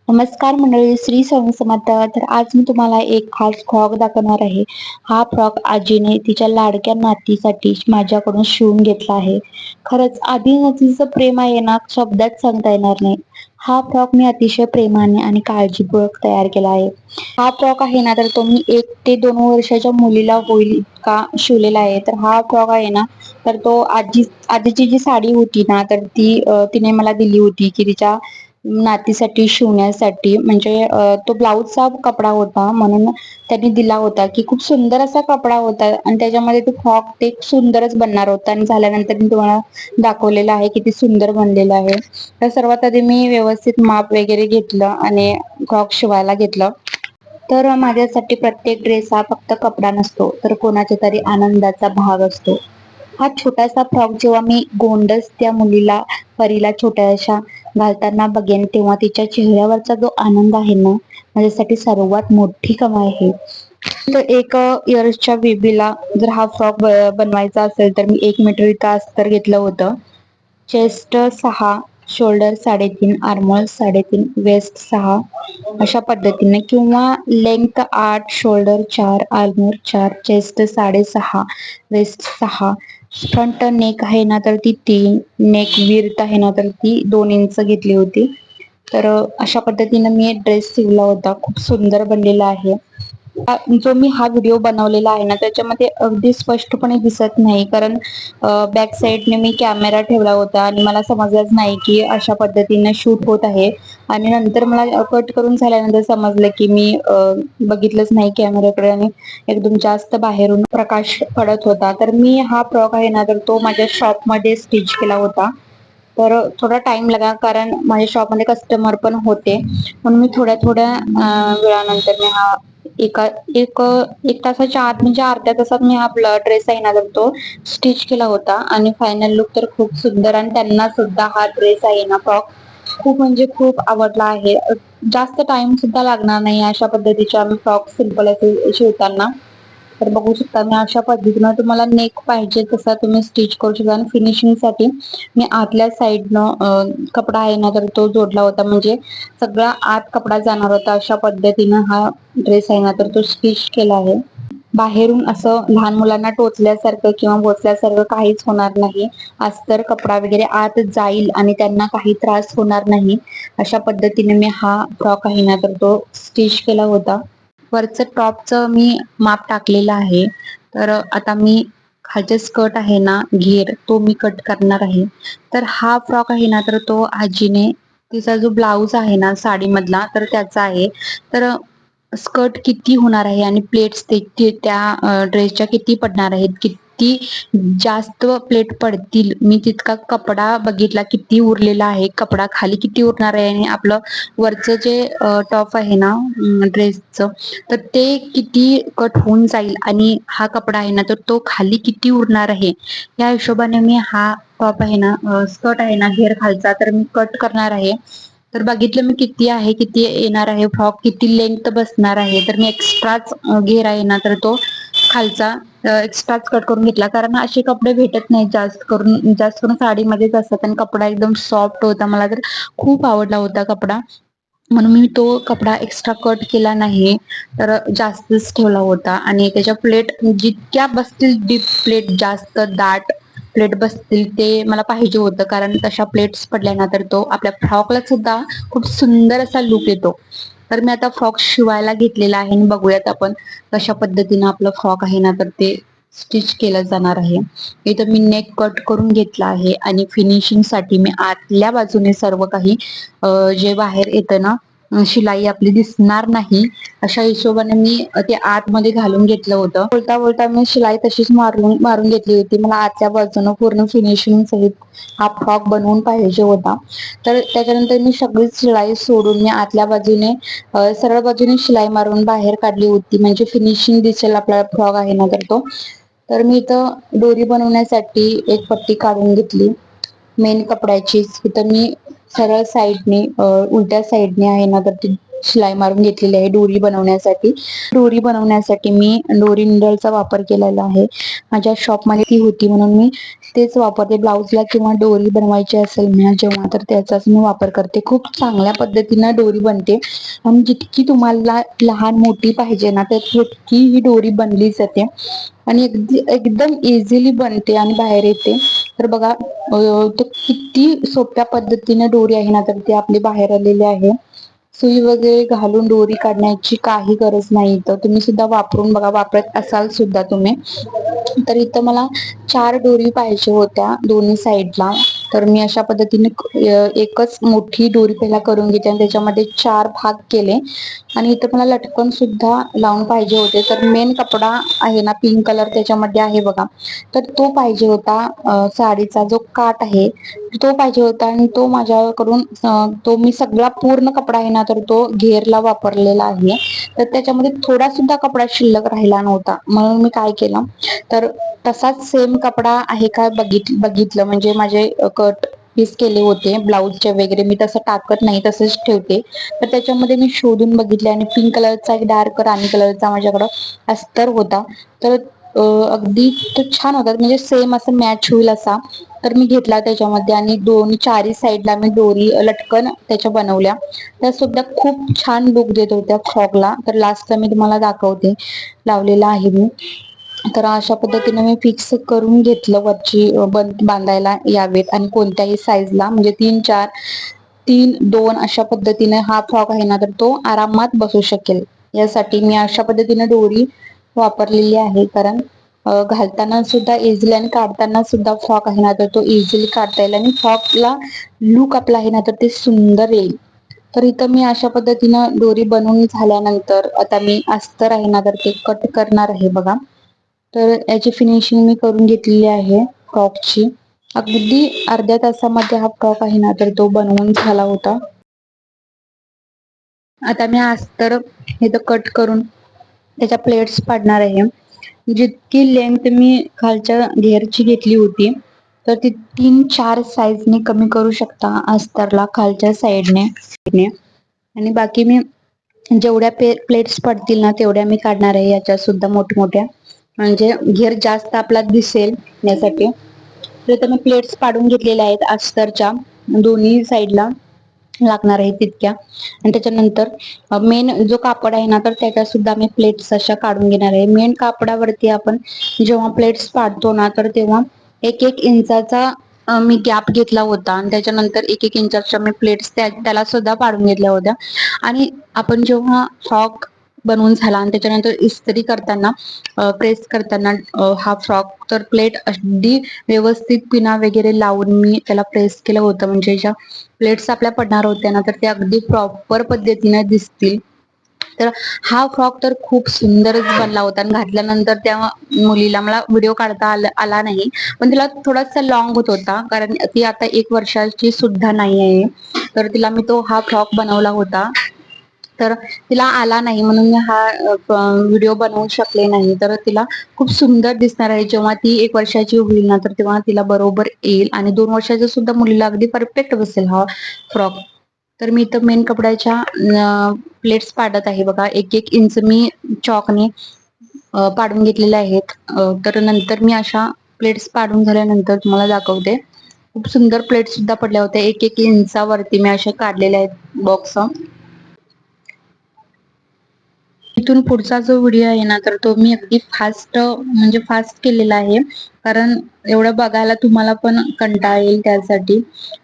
नमस्कार मंडळी, श्री स्वामी समर्थ. तर आज मी तुम्हाला एक खास फ्रॉक दाखवणार आहे. हा फ्रॉक आजीने तिच्या लाडक्या नातीसाठी माझ्याकडून शिवून घेतला आहे. खरंच आधी नातीचं प्रेम आहे ना, शब्दात सांगता येणार नाही. हा फ्रॉक मी अतिशय प्रेमाने आणि काळजीपूर्वक तयार केला आहे. हा फ्रॉक आहे ना, तर तो मी 1 ते 2 वर्षाच्या मुलीला होईल इतका शिवलेला आहे. तर हा फ्रॉक आहे ना, तर तो आजीची जी साडी होती ना, तर ती तिने मला दिली होती की तिच्या नातीसाठी शिवण्यासाठी. म्हणजे तो ब्लाऊजचा कपडा होता म्हणून त्यांनी दिला होता, की खूप सुंदर असा कपडा होता आणि त्याच्यामध्ये तो फ्रॉक ते सुंदरच बनणार होता आणि झाल्यानंतर मी तुम्हाला दाखवलेलं आहे किती सुंदर बनलेलं आहे. तर सर्वात आधी मी व्यवस्थित माप वगैरे घेतलं आणि फ्रॉक शिवायला घेतलं. तर माझ्यासाठी प्रत्येक ड्रेस हा फक्त कपडा नसतो, तर कोणाच्या तरी आनंदाचा भाग असतो. हा छोटासा फ्रॉक जेव्हा मी गोंडस त्या मुलीला, परीला छोट्याशा घालताना बघेन, तेव्हा तिच्या चेहऱ्यावरचा जो आनंद आहे ना, माझ्यासाठी सर्वात मोठी कमाई आहे. तर 1 इयर्सच्या बेबीला जर हा फ्रॉक बनवायचा असेल, तर मी 1 मीटर इतकं अस्तर घेतलं होतं. चेस्ट 6, शोल्डर 3.5, आर्महोल 3.5, वेस्ट 6 अशा पद्धतीने, किंवा length 8, shoulder 4, armhole 4, chest 6.5, waist 6. Front neck आहे ना, तर ती 3, नेक विड्थ आहे ना, तर ती 2 इंच घेतली होती. तर अशा पद्धतीने मी ड्रेस शिवला होता. खूप सुंदर बनलेला आहे. जो मी हा व्हिडिओ बनवलेला आहे ना, त्याच्यामध्ये अगदी स्पष्टपणे दिसत नाही, कारण बॅक साईडने मी कॅमेरा ठेवला होता आणि मला समजलंच नाही की अशा पद्धतीने शूट होत आहे. आणि नंतर मला कट करून झाल्यानंतर समजलं की मी बघितलंच नाही कॅमेऱ्याकडे आणि एकदम जास्त बाहेरून प्रकाश पडत होता. तर मी हा फ्रॉक आहे ना, तर तो माझ्या शॉपमध्ये स्टिच केला होता. तर थोडा टाइम लागला, कारण माझ्या शॉपमध्ये कस्टमर पण होते, म्हणून मी थोड्या थोड्या वेळानंतर मी हा एका एक एक तासाच्या आत, म्हणजे अर्ध्या तासात मी हा ड्रेस आहे ना, तर तो स्टिच केला होता. आणि फायनल लुक तर खूप सुंदर, आणि त्यांना सुद्धा हा ड्रेस आहे ना, फ्रॉक खूप म्हणजे खूप आवडला आहे. जास्त टाइम सुद्धा लागणार नाही अशा पद्धतीचे आम्ही फ्रॉक सिंपल असे शिवताना. तर बघू शकता मी अशा पद्धतीनं, तुम्हाला नेक पाहिजे तसा तुम्ही स्टिच करू शकता. आणि फिनिशिंगसाठी मी आतल्या साईडनं कपडा आहे ना, तर तो जोडला होता, म्हणजे सगळा आत कपडा जाणार होता. अशा पद्धतीनं हा ड्रेस आहे ना, तर तो स्टिच केला आहे. बाहेरून असं लहान मुलांना टोचल्यासारखं किंवा बोचल्यासारखं काहीच होणार नाही. अस्तर कपडा वगैरे आत जाईल आणि त्यांना काही त्रास होणार नाही. अशा पद्धतीने मी हा फ्रॉक आहे ना, तर तो स्टिच केला होता. वरचं टॉपचं मी माप टाकलेलं आहे. तर आता मी खालचे स्कर्ट आहे ना, घेर तो मी कट करणार आहे. तर हा फ्रॉक आहे ना, तर तो आजीने तिचा जो ब्लाऊज आहे ना साडीमधला, तर त्याचा आहे. तर स्कर्ट किती होणार आहे आणि प्लेट्स त्या ड्रेसच्या किती पडणार आहेत, किती जास्त प्लेट पडतील, मी तितका कपडा बघितला किती उरलेला आहे, कपडा खाली किती उरणार आहे, आणि आपलं वरचं जे टॉप आहे ना ड्रेसचं, तर ते किती कट होऊन जाईल, आणि हा कपडा आहे ना, तर तो खाली किती उरणार आहे, या हिशोबाने मी हा टॉप आहे ना, स्कर्ट आहे ना घेर खालचा, तर मी कट करणार आहे. तर बघितलं मी किती आहे, किती येणार आहे फ्रॉक, किती लेंथ बसणार आहे. तर मी एक्स्ट्राच घेर आहे ना, तर तो खालचा एक्स्ट्राच कट करून घेतला, कारण असे कपडे भेटत नाही जास्त करून साडीमध्येच असतात, आणि कपडा एकदम सॉफ्ट होता. मला तर खूप आवडला होता कपडा, म्हणून मी तो कपडा एक्स्ट्रा कट केला नाही, तर जास्तच ठेवला होता. आणि त्याच्या प्लेट जितक्या बसतील, डीप प्लेट, जास्त दाट प्लेट बसतील, ते मला पाहिजे होतं, कारण तशा प्लेट्स पडल्या ना, तर तो आपल्या फ्रॉकला सुद्धा खूप सुंदर असा लुक येतो. तर मी आता फ्रॉक शिवायला घेतलेला आहे, आणि बघूयात आपण कशा पद्धतीनं आपलं फ्रॉक आहे ना, तर ते स्टिच केलं जाणार आहे. इथं मी नेक कट करून घेतला आहे, आणि फिनिशिंग साठी मी आतल्या बाजूने सर्व काही जे बाहेर येतं ना, शिलाई आपली दिसणार नाही, अशा हिशोबाने मी ते आतमध्ये घालून घेतलं होतं. बोलता बोलता मी शिलाई तशीच मारून घेतली होती. मला आतल्या बाजूनं पूर्ण फिनिशिंग सहित हा फ्रॉक बनवून पाहिजे होता. तर त्याच्यानंतर मी सगळीच शिलाई सोडून मी आतल्या बाजूने सरळ बाजूने शिलाई मारून बाहेर काढली होती, म्हणजे फिनिशिंग दिसेल आपला फ्रॉक आहे ना, तर तो. तर मी इथं दोरी बनवण्यासाठी एक पट्टी काढून घेतली मेन कपड्याचीच. इथं मी सरळ साईडने उलट्या साईडने आहे ना, तर ती शिलाई मारून घेतलेली आहे दोरी बनवण्यासाठी. दोरी बनवण्यासाठी मी दोरी निडलचा वापर केलेला आहे. माझ्या शॉपमध्ये ती होती म्हणून मी तेच वापरते. ब्लाऊजला किंवा दोरी बनवायची असेल ना जेव्हा तर त्याचाच मी वापर करते. खूप चांगल्या पद्धतीनं दोरी बनते आणि जितकी तुम्हाला लहान मोठी पाहिजे ना तर तितकी ही दोरी बनली जाते आणि एकदम इझिली बनते आणि बाहेर येते. तर बघा तो किती सोप्या पद्धतीने दोरी आहे ना तर ती आपली बाहेर आलेली आहे. सुई वगैरे घालून दोरी काढण्याची काही गरज नाही. तर तुम्ही सुद्धा वापरून बघा, वापरत असाल सुद्धा तुम्ही. तर इथं मला 4 दोरी पाहिजे होत्या दोन्ही साईडला. तर मी अशा पद्धतीने एकच मोठी दोरी पहिला करून घेते आणि त्याच्यामध्ये 4 भाग केले आणि इथं मला लटकन सुद्धा लावून पाहिजे होते. तर मेन कपडा आहे ना पिंक कलर त्याच्यामध्ये आहे बघा, तर तो पाहिजे होता. साडीचा जो काठ आहे तो पाहिजे होता आणि तो माझ्याकडून तो मी सगळा पूर्ण कपडा आहे ना तर तो घेरला वापरलेला आहे. तर त्याच्यामध्ये थोडा सुद्धा कपडा शिल्लक राहिला नव्हता. म्हणून मी काय केलं तर तसाच सेम कपडा आहे का बघितलं म्हणजे माझे कट पीस केले होते ब्लाऊजचे वगैरे मी तसं टाकत नाही, तसंच ठेवते. तर त्याच्यामध्ये मी शोधून बघितले आणि पिंक कलरचा एक डार्क राणी कलरचा माझ्याकडं अस्तर होता. तर अगदी तो छान होता म्हणजे सेम असं मॅच होईल असा. तर मी घेतला त्याच्यामध्ये आणि चारही साईडला मी दोरी लटकन त्याच्या बनवल्या. त्या सुद्धा खूप छान लुक देत होत्या फ्रॉकला. तर लास्टला मी तुम्हाला दाखवते, लावलेला आहे मी. तर अशा पद्धतीने मी फिक्स करून घेतलं वरची बांधायला यावेत आणि कोणत्याही साईजला म्हणजे 3, 4, 3, 2 अशा पद्धतीने हा फ्रॉक आहे ना तर तो आरामात बसू शकेल. यासाठी मी अशा पद्धतीने दोरी वापरलेली आहे. कारण घालताना सुद्धा इझिली आणि काढताना सुद्धा फ्रॉक आहे ना तर तो इझिली काढता येईल आणि फ्रॉकला लुक आपला आहे ना तर ते सुंदर येईल. तर इथं मी अशा पद्धतीनं दोरी बनवून झाल्यानंतर आता मी अस्तर आहे ना तर ते कट करणार आहे बघा. तर याची फिनिशिंग मी करून घेतलेली आहे फ्रॉकची. अगदी अर्ध्या तासामध्ये हा फ्रॉक आहे ना तर तो बनवून झाला होता. आता मी अस्तर इथं कट करून त्याच्या प्लेट्स पाडणार आहे. जितकी लेंथ मी खालच्या घेरची घेतली होती तर ती 3, 4 साईजने कमी करू शकता अस्तरला खालच्या साईडने. आणि बाकी मी जेवढ्या प्लेट्स पडतील ना तेवढ्या मी काढणार आहे याच्या सुद्धा मोठमोठ्या, म्हणजे घेर जास्त आपला दिसेल यासाठी. तर मी प्लेट्स पाडून घेतलेल्या आहेत अस्तरच्या दोन्ही साईडला लागणार आहे तितक्या. आणि त्याच्यानंतर मेन जो कापड आहे ना तर त्याच्या सुद्धा मी प्लेट्स अशा काढून घेणार आहे. मेन कापडावरती आपण जेव्हा प्लेट्स पाडतो ना तर तेव्हा 1-1 इंचाचा मी गॅप घेतला होता आणि त्याच्यानंतर 1-1 इंचाच्या मी प्लेट्स त्याला सुद्धा पाडून घेतल्या होत्या. आणि आपण जेव्हा फ्रॉक बनवून झाला आणि त्याच्यानंतर इस्त्री करताना प्रेस करताना हा फ्रॉक तर प्लेट अगदी व्यवस्थित पिना वगैरे लावून मी त्याला प्रेस केलं होतं म्हणजे ज्या प्लेट्स आपल्या पडणार होत्या ना तर त्या अगदी प्रॉपर पद्धतीने दिसतील. तर हा फ्रॉक तर खूप सुंदरच बनला होता आणि घातल्यानंतर त्या मुलीला मला व्हिडिओ काढता आला नाही, पण तिला थोडासा लॉंग होत होता कारण ती आता 1 वर्षाची सुद्धा नाही आहे. तर तिला मी तो हा फ्रॉक बनवला होता. तर तिला आला नाही म्हणून मी हा व्हिडिओ बनवू शकले नाही. तर तिला खूप सुंदर दिसणार आहे जेव्हा ती 1 वर्षाची होईल ना तर तेव्हा तिला बरोबर येईल आणि 2 वर्षाच्या सुद्धा मुलीला अगदी परफेक्ट बसेल हा फ्रॉक. तर मी इथं मेन कपड्याच्या प्लेट्स पाडत आहे बघा. 1-1 इंच मी चॉकने पाडून घेतलेल्या आहेत. तर नंतर मी अशा प्लेट्स पाडून झाल्यानंतर तुम्हाला दाखवते. खूप सुंदर प्लेट सुद्धा पडल्या होत्या. 1-1 इंचावरती मी अशा काढलेल्या आहेत बॉक्स. इथून पुढचा जो व्हिडिओ आहे ना तर तो मी अगदी म्हणजे फास्ट केलेला आहे. कारण एवढं बघायला तुम्हाला पण कंटाळा येईल त्यासाठी.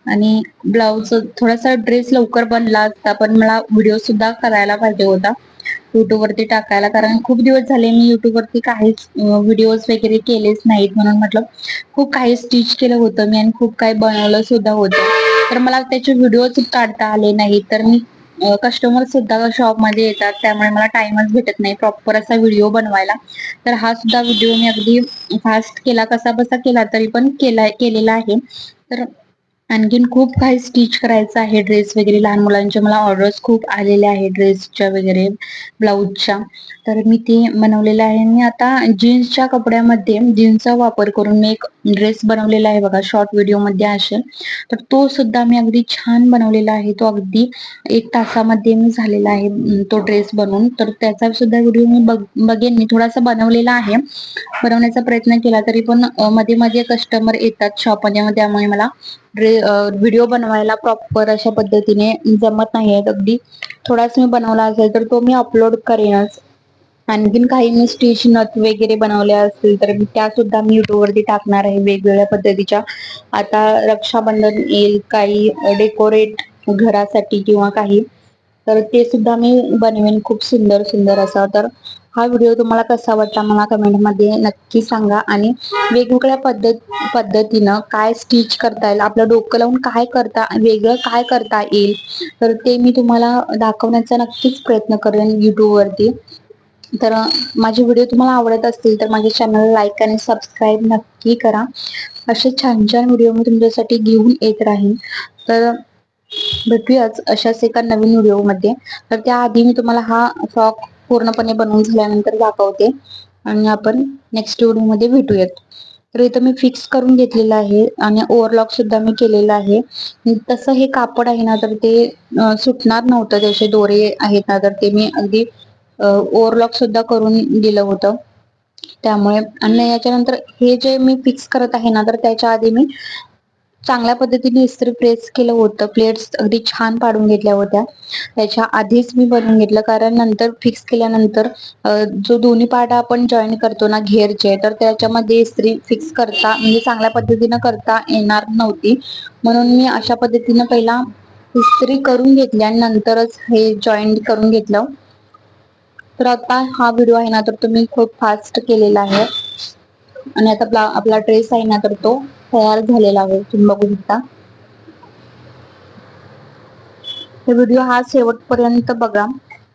आणि ब्लाऊज थोडासा ड्रेस लवकर बनला असता पण मला व्हिडिओ सुद्धा करायला पाहिजे होता युट्यूब वरती टाकायला. कारण खूप दिवस झाले मी युट्यूब वरती काहीच व्हिडिओज वगैरे केलेच नाहीत. म्हणून म्हटलं खूप काही स्टिच केलं होतं मी आणि खूप काही बनवलं सुद्धा होतं. तर मला त्याचे व्हिडिओच काढता आले नाही. तर मी कस्टमर सुद्धा शॉप मध्ये येतात त्यामुळे मला टाइमच भेटत नाही प्रॉपर असा व्हिडिओ बनवायला. तर हा सुद्धा व्हिडिओ मी अगदी फास्ट केला, कसा बसा केला तरी पण केलेला आहे. तर आणखीन खूप काही स्टिच करायचं आहे. ड्रेस वगैरे लहान मुलांच्या मला ऑर्डर्स खूप आलेल्या आहे ड्रेसच्या वगैरे, ब्लाऊजच्या. तर मी ते बनवलेलं आहे. मी आता जीन्सच्या कपड्यामध्ये जीन्सचा वापर करून मी एक ड्रेस बनवलेला आहे बघा, शॉर्ट व्हिडिओमध्ये असेल. तर तो सुद्धा मी अगदी छान बनवलेला आहे. तो अगदी 1 तासामध्ये मी झालेला आहे तो ड्रेस बनवून. तर त्याचा सुद्धा व्हिडिओ मी बघेन. मी थोडासा बनवलेला आहे. बनवण्याचा प्रयत्न केला तरी पण मध्ये मध्ये कस्टमर येतात शॉपमध्ये, त्यामुळे मला व्हिडिओ बनवायला प्रॉपर अशा पद्धतीने जमत नाहीये. अगदी थोडाच मी बनवला असेल तर तो मी अपलोड करेनच. आणखीन काही मी स्टिच नथ वगैरे बनवल्या असतील तर त्या सुद्धा मी युट्यूब वरती टाकणार आहे वेगवेगळ्या पद्धतीच्या. आता रक्षाबंधन येईल, काही डेकोरेट घरासाठी किंवा काही, तर ते सुद्धा मी बनवेन खूप सुंदर सुंदर असा. तर हा व्हिडिओ तुम्हाला कसा वाटला मला कमेंट मध्ये नक्की सांगा. आणि वेगवेगळ्या पद्धतीनं काय स्टिच करता येईल, आपलं डोकं लावून काय करता वेगळं काय करता येईल, तर ते मी तुम्हाला दाखवण्याचा नक्कीच प्रयत्न करेन युट्यूब वरती. तर माझे व्हिडिओ तुम्हाला आवडत असतील तर माझ्या चॅनल लाईक आणि सबस्क्राईब नक्की करा. असे छान छान व्हिडिओ मी तुमच्यासाठी घेऊन येत राहीन. तर भेटूयाच अशाच एका नवीन व्हिडिओमध्ये. तर त्याआधी मी तुम्हाला हा फ्रॉक पूर्णपणे बनवून झाल्यानंतर दाखवते आणि आपण नेक्स्ट व्हिडिओमध्ये भेटूयात. तर इथं मी फिक्स करून घेतलेलं आहे आणि ओव्हरलॉक सुद्धा मी केलेलं आहे. तसं हे कापड आहे ना, तर ते सुटणार नव्हतं. त्याचे दोरे आहेत ना, तर ते मी अगदी ओव्हरलॉक सुद्धा करून दिलं होतं. त्यामुळे आणि याच्यानंतर हे जे मी फिक्स करत आहे ना, तर त्याच्या आधी मी चांगल्या पद्धतीने इस्त्री प्रेस केलं होतं. प्लेट्स अगदी छान पाडून घेतल्या होत्या. त्याच्या आधीच मी बनवून घेतलं, कारण नंतर फिक्स केल्यानंतर जो दोन्ही पार्ट आपण जॉईन करतो ना घेरचे, तर त्याच्यामध्ये इस्त्री फिक्स करता म्हणजे चांगल्या पद्धतीनं करता येणार नव्हती. म्हणून मी अशा पद्धतीनं पहिला इस्त्री करून घेतली आणि नंतरच हे जॉईन करून घेतलं. तर आता हा व्हिडिओ आहे ना, तर तुम्ही खूप फास्ट केलेला आहे आणि आता आपला ड्रेस आहे ना, तर तो तयार झालेला आहे. तुम्ही बघू शकता. हे व्हिडिओ हा शेवटपर्यंत बघा.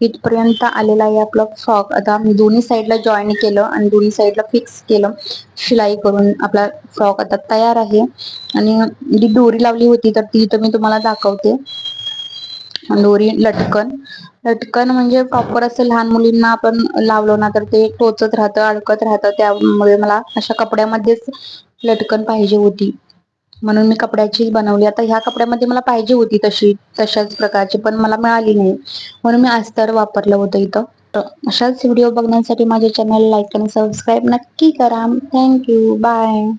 इथपर्यंत आलेला आहे आपला फ्रॉक. आता मी दोन्ही साईडला जॉईन केलं आणि दोन्ही साईडला फिक्स केलं शिलाई करून. आपला फ्रॉक आता तयार आहे आणि जी दोरी लावली होती तर ती तर मी तुम्हाला दाखवते. दोरी लटकन लटकन म्हणजे प्रॉपर असं लहान मुलींना आपण लावलो ना, तर ते टोचत राहतं, अडकत राहतं. त्यामुळे मला अशा कपड्यामध्येच लटकन पाहिजे होती, म्हणून मी कपड्याचीच बनवली. आता ह्या कपड्यामध्ये मला पाहिजे होती तशाच प्रकारची, पण मला मिळाली नाही, म्हणून मी अस्तर वापरलं होतं इथं. तर अशाच व्हिडिओ बघण्यासाठी माझ्या चॅनल लाईक आणि सबस्क्राईब नक्की करा. Thank you, bye.